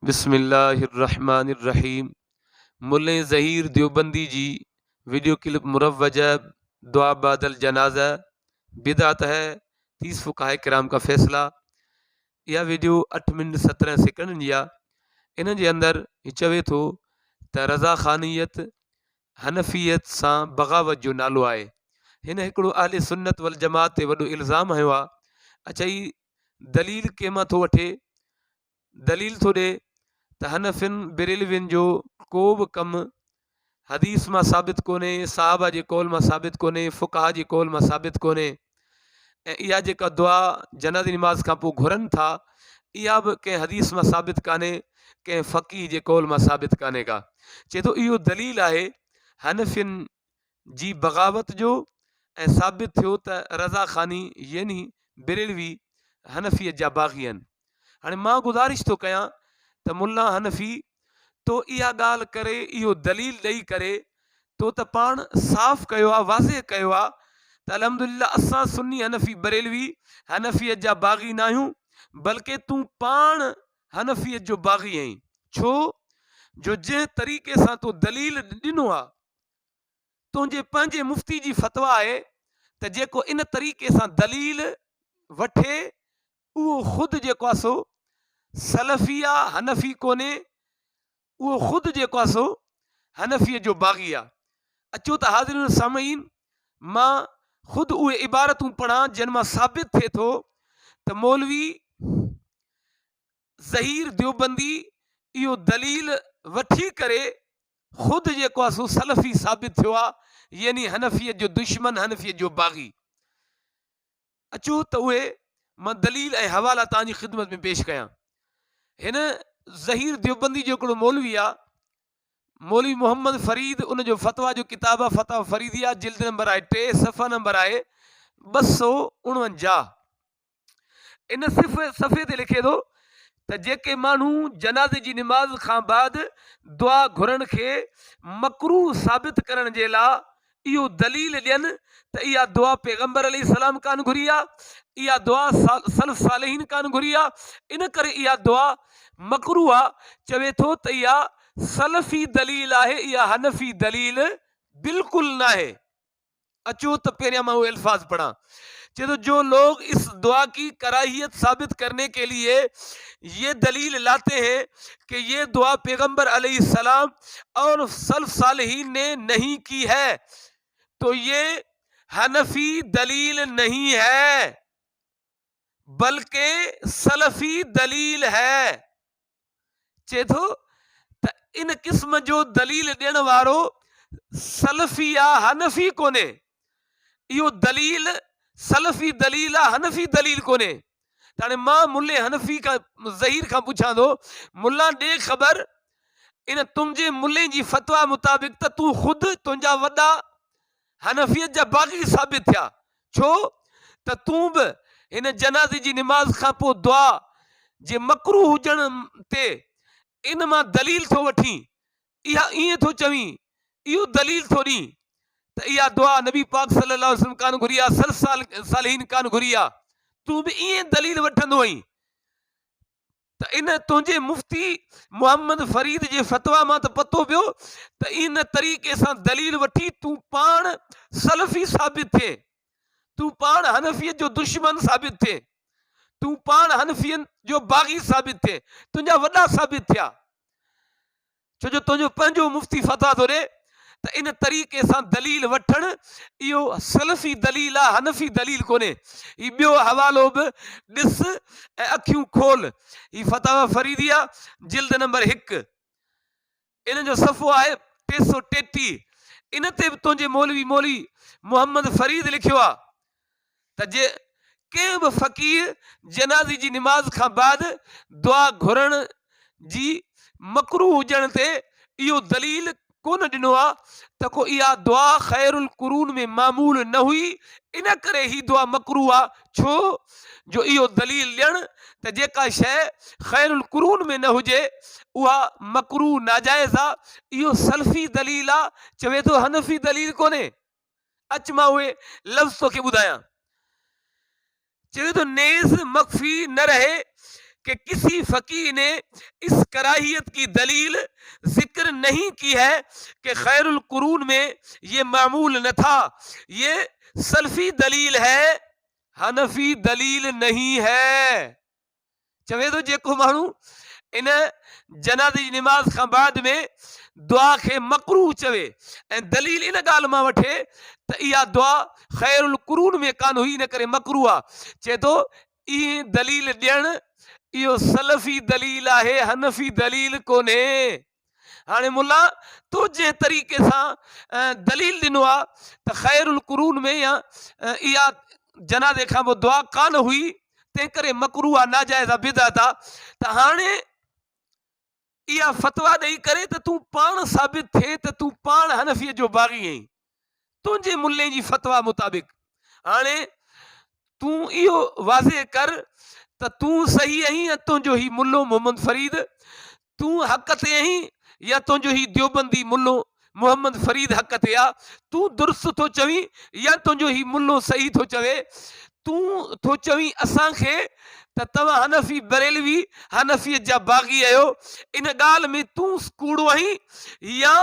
बिस्मिल्लाहिर्रहमानिर्रहीम। मुल्ले ज़हीर देवबंदी जी video clip मुरवज दुआ बादल जनाजा बिदात है 30 फ़ुक़हा किराम का फ़ैसला। यह वीडियो 8 मिनट 17 सेकंड जी आहे। इन जे अंदरि हीउ चवे थो त रज़ा ख़ानियत हनफ़ियत सां बग़ावत जो नालो आहे। हिन हिकिड़ो अहले सुन्नत वल जमात ते वॾो इल्ज़ाम हयो आहे। अच्छा, ही दलील कंहिंमां थो वठे? दलील थो ॾिए त हनफ़िन बिरेलविन जो को बि कमु हदीस मां साबित कोन्हे, साहबा जे कौल मां साबित कोन्हे, फ़ुक़हा जे कौल मां साबित कोन्हे। ऐं इहा जेका दुआ जनाज़ी निमाज़ खां पोइ घुरनि था, इहा बि कंहिं हदीस मां साबित कान्हे, कंहिं फ़क़ीह जे कौल मां साबित कान्हे का। चए थो इहो दलील आहे हनफ़िन जी बग़ावत जो, ऐं साबित थियो त रज़ा ख़ानी यानी बिरेलवी हनफ़ियत जा बाग़ी आहिनि। हाणे मां गुज़ारिश थो कयां त मुल्ला हनफ़ी तो इहा ॻाल्हि करे, इहो दलील ॾेई करे तो त पाण साफ़ कयो आहे, वाज़े कयो आहे त अल्हम्दुलिल्लाह असां सुन्नी हनफ़ी बरेलवी हनफ़ियत जा बाग़ी न आहियूं, बल्कि तूं पाण हनफ़ियत जो बाग़ी आहीं। छो जो जंहिं तरीक़े सां तो दलील ॾिनो आहे, तुंहिंजे पंहिंजे मुफ़्ती जी फ़तवा आहे त जेको इन तरीक़े सां दलील वठे उहो ख़ुदि जेको आहे सो सलफ़ी आहे, हनफ़ी कोन्हे। उहो ख़ुदि जेको आहे सो हनफ़ीअ जो बाग़ी आहे। अचो त हाज़िरीन सामईन, मां ख़ुदि उहे इबारतूं पढ़ां जिन मां साबित थिए थो त मौलवी ज़हीर देवबंदी इहो दलील वठी करे ख़ुदि जेको आहे सो सलफ़ी साबित थियो आहे, यानी हनफ़ीअत जो दुश्मन, हनफ़ीअत जो बाग़ी। अचो त उहे मां दलील ऐं हवाला तव्हांजी ख़िदमत में पेश कयां। हिन ज़हीर देवबंदी जो हिकिड़ो मौलवी आहे, मौलवी मोहम्मद फ़रीद, उन जो फ़तवा जो किताब आहे फ़तवा फ़रीदिया, जिल्द नंबर आहे 3, सफ़ा नंबर आहे 249। इन सफ़े ते लिखे थो त जेके माण्हू जनाज़े जी निमाज़ खां बाद दुआ घुरण खे मकरूह साबित करण जे लाइ इहो दलील ॾियनि त इहा दुआ पैगंबर अलैहिस्सलाम कान घुरी आहे, इहा दुआ सल्फ़ सालिहीन कान घुरी आहे, इन करे इहा दुआ मकरूह आहे। चवे थो त इहा सलफ़ी दलील आहे, इहा हनफ़ी दलील बिल्कुल ना है। अचो तो पहले मैं वो अल्फाज पढ़ा। चलो, जो लोग इस दुआ की कराहियत साबित करने के लिए ये दलील लाते हैं कि ये दुआ पैगंबर अलैहिस्सलाम और सल्फ़ सालिहीन ने नहीं की है, तो ये हनफी दलील नहीं है बल्कि सलफ़ी दलील है। चे थो त इन क़िस्म जो दलील ॾियण वारो सलफ़ी आहे, हनफ़ी कोन्हे। इहो दलील सलफ़ी दलील आहे, हनफ़ी दलील कोन्हे। त हाणे मां मुल्ले हनफ़ी खां ज़हीर खां पुछां थो, मुल्ला ॾे ख़बर इन तुंहिंजे मुल्ले जी फ़तवा मुताबिक़ त तूं ख़ुदि तुंहिंजा वॾा हनफ़ियत जा बाग़ी साबित थिया। छो त तूं बि हिन जनाज़े जी निमाज़ खां पोइ दुआ जे मकरूह हुजण ते इन मां दलील थो वठी, इहा ईअं थो चवीं, इहो दलील थो ॾीं त इहा दुआ नबी पाक सल्लल्लाहु अलैहि वसल्लम कान घुरी आहे, सल्फ़ सालिहीन कान घुरी आहे। तूं बि ईअं दलील वठंदो आहीं। त इन तुंहिंजे मुफ़्ती मोहम्मद फ़रीद जे फ़तवा मां त पतो पियो त इन तरीक़े सां दलील वठी तूं पाण सलफ़ी साबित थिए, तूं पाण हनफ़ियत जो दुश्मन साबित थिए, तूं पाण हनफ़ियत जो बाग़ी साबित थिए, तुंहिंजा वॾा साबित थिया। छो जो तुंहिंजो पंहिंजो मुफ़्ती फ़तवा थो ॾे त इन तरीक़े सां दलील वठण इहो सलफ़ी दलील आहे, हनफ़ी दलील कोन्हे। ही ॿियो हवालो बि ॾिस ऐं अखियूं खोल। ही फ़तवा फ़रीदिया, जिल्द नंबर 1, इन जो सफ़ो आहे 333। इन ते बि तुंहिंजे मौलवी मोहम्मद फ़रीद लिखियो आहे त जे कंहिं बि फ़क़ीर जनाज़े जी निमाज़ खां बाद दुआ घुरण जी मकरूह हुजण ते इहो दलील कोन ॾिनो आहे त को इहा दुआ ख़ैरुल कुरून में मामूल न हुई, इन करे ही दुआ मकरूह आहे। छो जो इहो दलील ॾियण त जेका शइ ख़ैरुल कुरून में न हुजे उहा मकरूह नाजाइज़ आहे, इहो सलफ़ी दलील आहे। चवे थो हनफ़ी दलील कोन्हे। अच मां उहे लफ़्ज़ तोखे ॿुधायां। चवे थो नेज़ मख़फ़ी न रहे कि किसी फकीह ने इस कराहियत की दलील जिक्र नहीं की है कि खैरुल कुरून में ये मामूल न था। ये सल्फी दलील है, हनफी दलील नहीं है। चवे तो जेको माण्हू इन जनाज़े जी नमाज खां बाद में दुआ खे मकरूह चवे ऐं दलील इन ॻाल्हि मां वठे त इहा दुआ खैरुल कुरून में कान हुई, इन करे मकरूह आहे। चए थो इहे दलील ॾियणु इहो सलफ़ी दलील आहे, हनफी दलील कोन्हे। हाणे मुला तो जंहिं तरीक़े सां दलील ॾिनो आहे त खैरुल कुरून में या इहा जनाज़े खां पोइ दुआ कान हुई, तंहिं करे मकरूह आहे, नाजाइज़ आहे, बिदअत आहे। त हाणे इहा फतवा ॾेई करे त तूं पाण साबित थिए त तूं पाण हनफीअ जो बाग़ी आहीं तुंहिंजे मुल्ले जी फतवा मुताबिक़। हाणे तूं इहो वाज़े कर त तूं सही आहीं या तुंहिंजो ही मुल्लो मोहम्मद फरीद, तूं हक़ ते आहीं या तुंहिंजो ही देवबंदी मुल्लो मोहम्मद फरीद हक़ ते आहे। तूं दुरुस्त थो चवीं या तुंहिंजो ही मुल्लो सही थो चवे। तूं थो चवीं असांखे त तव्हां हनफी बरेलवी हनफीअ जा बाग़ी आहियो, इन ॻाल्हि में तूं कूड़ो आहीं। या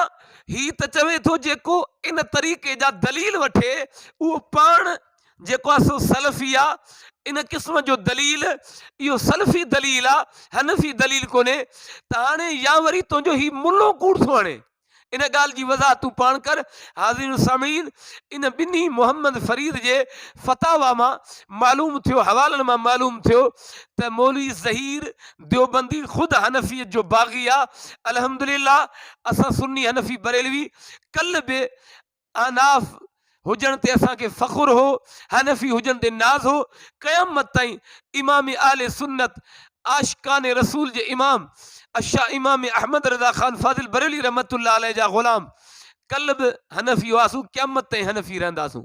ही त चवे थो जेको इन तरीक़े जा दलील वठे उहो पाण जेको आहे सो सलफ़ी आहे। इन क़िस्म जो दलील इहो सलफ़ी दलील आहे, हनफी दलील कोन्हे। त हाणे या वरी तुंहिंजो ही मुल्लो कूड़ थो हणे, इन ॻाल्हि जी वज़ाहत तूं पाण कर। हाज़िर सामीन, इन ॿिन्ही मोहम्मद फरीद जे फतावा मां मालूम थियो, हवालनि मां मालूम थियो त मौलवी ज़हीर देवबंदी ख़ुदि हनफीअत जो बाग़ी आहे। अल्हम्दुलिल्लाह असां सुन्नी हनफी बरेलवी कल्ह बि अनाफ हुजण ते असांखे फ़ख़ुर हो, हनफी हुजण ते नाज़ हो। क़यामत ताईं इमाम आले सुन्नत आशिकान रसूल जे इमाम अशा इमाम अहमद रज़ा ख़ान फाज़िल बरेली रहमतुल्लाह अलैह जा ग़ुलाम कल्ह बि हनफी हुआसूं, क़यामत ताईं हनफी रहंदासूं।